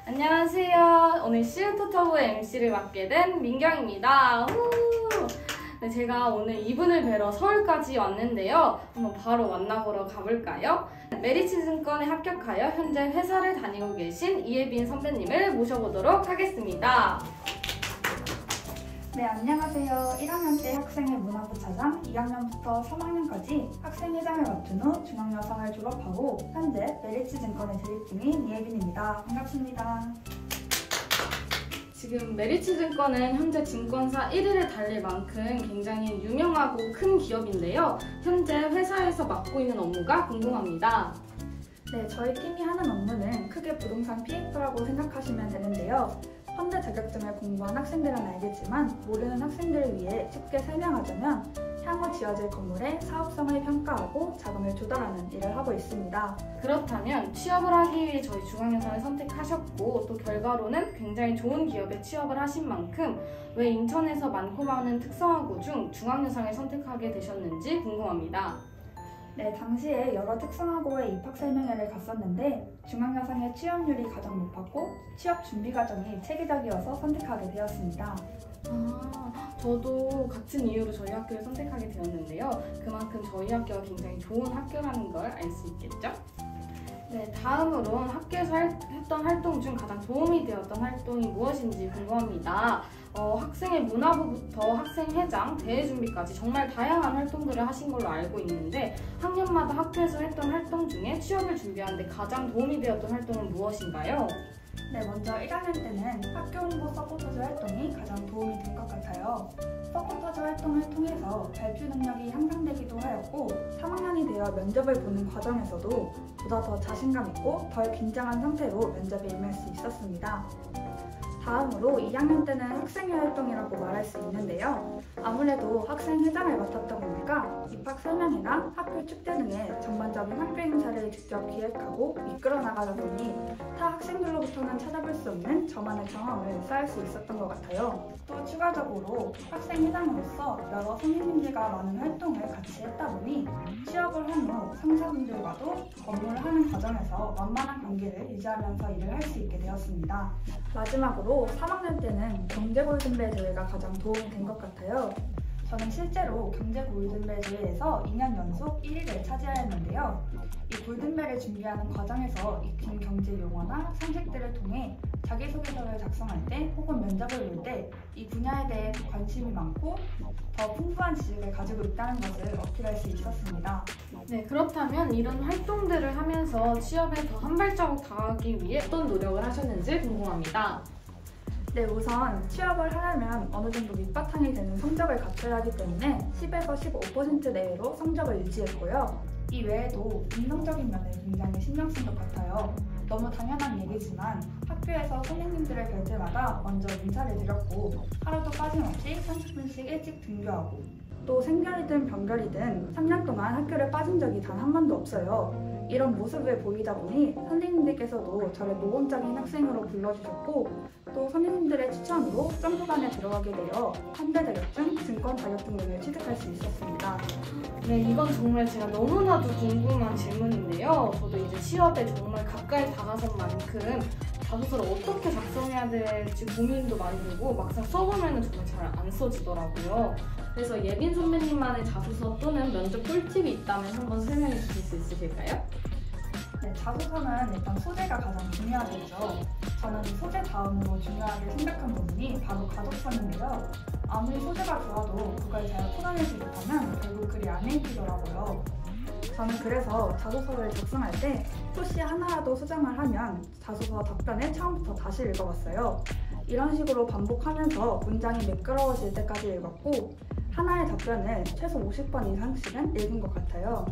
안녕하세요. 오늘 시우토터브의 MC를 맡게 된 민경입니다. 후! 네, 제가 오늘 이분을 뵈러 서울까지 왔는데요. 한번 바로 만나보러 가볼까요? 메리츠증권에 합격하여 현재 회사를 다니고 계신 이예빈 선배님을 모셔보도록 하겠습니다. 네, 안녕하세요. 1학년 때 학생회 문화부 차장, 2학년부터 3학년까지 학생회장을 맡은 후 중앙여상을 졸업하고 현재 메리츠증권에 재직 중인 이예빈입니다. 반갑습니다. 지금 메리츠증권은 현재 증권사 1위를 달릴 만큼 굉장히 유명하고 큰 기업인데요. 현재 회사에서 맡고 있는 업무가 궁금합니다. 네, 저희 팀이 하는 업무는 크게 부동산 PF라고 생각하시면 되는데요. 현대 자격증을 공부한 학생들은 알겠지만 모르는 학생들을 위해 쉽게 설명하자면 향후 지어질 건물의 사업성을 평가하고 자금을 조달하는 일을 하고 있습니다. 그렇다면 취업을 하기 위해 저희 중앙여상을 선택하셨고 또 결과로는 굉장히 좋은 기업에 취업을 하신 만큼 왜 인천에서 많고 많은 특성화고 중 중앙여상을 선택하게 되셨는지 궁금합니다. 네, 당시에 여러 특성화고에 입학 설명회를 갔었는데 중앙여상의 취업률이 가장 높았고 취업 준비 과정이 체계적이어서 선택하게 되었습니다. 저도 같은 이유로 저희 학교를 선택하게 되었는데요. 그만큼 저희 학교가 굉장히 좋은 학교라는 걸 알 수 있겠죠? 네, 다음으로는 학교에서 했던 활동 중 가장 도움이 되었던 활동이 무엇인지 궁금합니다. 학생의 문화부부터 학생회장, 대회준비까지 정말 다양한 활동들을 하신 걸로 알고 있는데 학년마다 학교에서 했던 활동 중에 취업을 준비하는 데 가장 도움이 되었던 활동은 무엇인가요? 네, 먼저 1학년 때는 학교 홍보 서포터즈 활동이 가장 도움이 된 것 같아요. 서포터즈 활동을 통해서 발표 능력이 향상되기도 하였고 3학년이 되어 면접을 보는 과정에서도 보다 더 자신감 있고 덜 긴장한 상태로 면접에 임할 수 있었습니다. 다음으로 2학년 때는 학생회 활동이라고 말할 수 있는데요. 아무래도 학생회장을 맡았다 보니까 입학 설명회나 학교 축제 등의 전반적인 학교 행사를 직접 기획하고 이끌어 나가다 보니 타 학생들로부터는 찾아볼 수 없는 저만의 경험을 쌓을 수 있었던 것 같아요. 또 추가적으로 학생회장으로서 여러 선생님들과 많은 활동을 같이 했다 보니 취업을 한 후 상사분들과도 업무를 하는 과정에서 원만한 관계를 유지하면서 일을 할 수 있게 되었습니다. 마지막으로 3학년 때는 경제 골든벨 대회가 가장 도움이 된 것 같아요. 저는 실제로 경제 골든벨 대회에서 2년 연속 1위를 차지하였는데요. 이 골든벨을 준비하는 과정에서 익힌 경제 용어나 상식들을 통해 자기소개서를 작성할 때 혹은 면접을 볼 때 이 분야에 대해 관심이 많고 더 풍부한 지식을 가지고 있다는 것을 어필할 수 있었습니다. 네, 그렇다면 이런 활동들을 하면서 취업에 더 한 발자국 다가가기 위해 어떤 노력을 하셨는지 궁금합니다. 네, 우선 취업을 하려면 어느 정도 밑바탕이 되는 성적을 갖춰야 하기 때문에 10에서 15% 내외로 성적을 유지했고요. 이 외에도 인성적인 면을 굉장히 신경 쓴 것 같아요. 너무 당연한 얘기지만 학교에서 선생님들을 뵐 때마다 먼저 인사를 드렸고 하루도 빠짐없이 30분씩 일찍 등교하고 또 생결이든 병결이든 3년 동안 학교를 빠진 적이 단 한 번도 없어요. 이런 모습을 보이다 보니 선생님들께서도 저를 모범적인 학생으로 불러주셨고 또 선생님들의 추천으로 점프반에 들어가게 되어 현대 자격증, 증권 자격증 등을 취득할 수 있었습니다. 네, 이건 정말 제가 너무나도 궁금한 질문인데요. 저도 이제 취업에 정말 가까이 다가선 만큼 자소서를 어떻게 작성해야 될지 고민도 많이 되고 막상 써보면 정말 잘 안 써지더라고요. 그래서 예빈 선배님만의 자소서 또는 면접 꿀팁이 있다면 한번 설명해 주실 수 있으실까요? 네, 자소서는 일단 소재가 가장 중요하겠죠. 저는 소재 다음으로 중요하게 생각한 부분이 바로 가독서인데요. 아무리 소재가 좋아도 그걸 잘 풀어내지 못하면 결국 글이 안 읽히더라고요. 저는 그래서 자소서를 작성할 때 토시 하나라도 수정을 하면 자소서 답변을 처음부터 다시 읽어봤어요. 이런 식으로 반복하면서 문장이 매끄러워질 때까지 읽었고 하나의 답변을 최소 50번 이상씩은 읽은 것 같아요.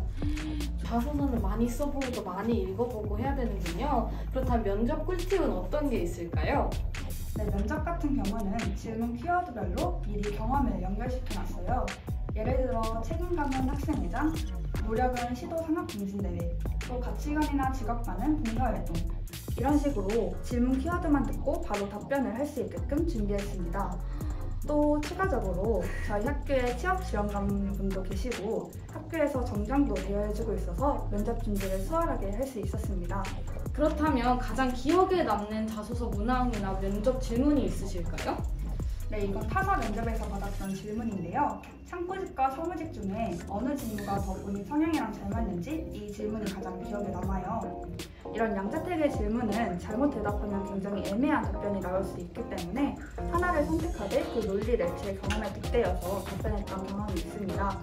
자소서는 많이 써보고 많이 읽어보고 해야 되는군요. 그렇다면 면접 꿀팁은 어떤 게 있을까요? 네, 면접 같은 경우는 질문 키워드별로 미리 경험을 연결시켜놨어요. 예를 들어 책임감은 학생회장, 노력은 시도 상학갱신대회, 또 가치관이나 직업관은 봉사활동 이런 식으로 질문 키워드만 듣고 바로 답변을 할 수 있게끔 준비했습니다. 또 추가적으로 저희 학교에 취업 지원관분도 계시고 학교에서 정장도 대여해주고 있어서 면접 준비를 수월하게 할 수 있었습니다. 그렇다면 가장 기억에 남는 자소서 문항이나 면접 질문이 있으실까요? 네, 이건 타사 면접에서 받았던 질문인데요. 창구직과 사무직 중에 어느 직무가 더 본인 성향이랑 잘 맞는지 이 질문이 가장 기억에 남아요. 이런 양자택의 질문은 잘못 대답하면 굉장히 애매한 답변이 나올 수 있기 때문에 하나를 선택하되 그 논리를 제 경험에 빗대어서 답변했던 경험이 있습니다.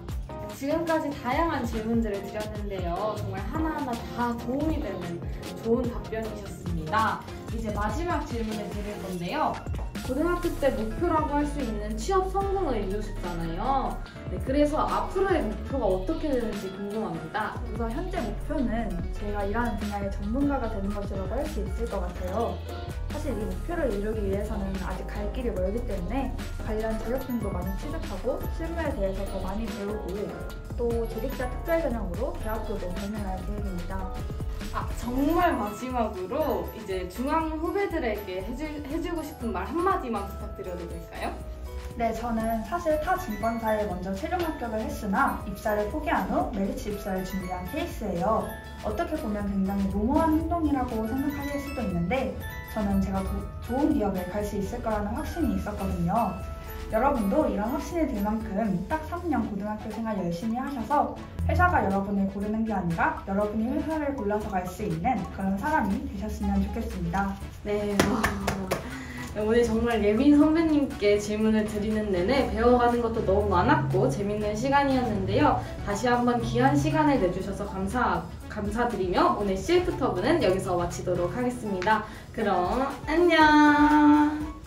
지금까지 다양한 질문들을 드렸는데요. 정말 하나하나 다 도움이 되는 좋은 답변이셨습니다. 이제 마지막 질문을 드릴 건데요. 고등학교 때 목표라고 할 수 있는 취업 성공을 이루셨잖아요. 네, 그래서 앞으로의 목표가 어떻게 되는지 궁금합니다. 우선 현재 목표는 제가 일하는 분야의 전문가가 되는 것이라고 할 수 있을 것 같아요. 사실 이 목표를 이루기 위해서는 아직 갈 길이 멀기 때문에 관련 자격증도 많이 취득하고 실무에 대해서 더 많이 배우고 또 재직자 특별전형으로 대학교도 병행할 계획입니다. 정말 마지막으로 이제 중앙 후배들에게 해주고 싶은 말 한마디만 부탁드려도 될까요? 네, 저는 사실 타 증권사에 먼저 최종 합격을 했으나 입사를 포기한 후 메리츠 입사를 준비한 케이스예요. 어떻게 보면 굉장히 무모한 행동이라고 생각하실 수도 있는데 저는 제가 좋은 기업에 갈 수 있을 거라는 확신이 있었거든요. 여러분도 이런 확신이 들 만큼 딱 3년 고등학교 생활 열심히 하셔서 회사가 여러분을 고르는 게 아니라 여러분이 회사를 골라서 갈 수 있는 그런 사람이 되셨으면 좋겠습니다. 네, 오늘 정말 예빈 선배님께 질문을 드리는 내내 배워가는 것도 너무 많았고 재밌는 시간이었는데요. 다시 한번 귀한 시간을 내주셔서 감사드리며 오늘 CF 터브는 여기서 마치도록 하겠습니다. 그럼 안녕!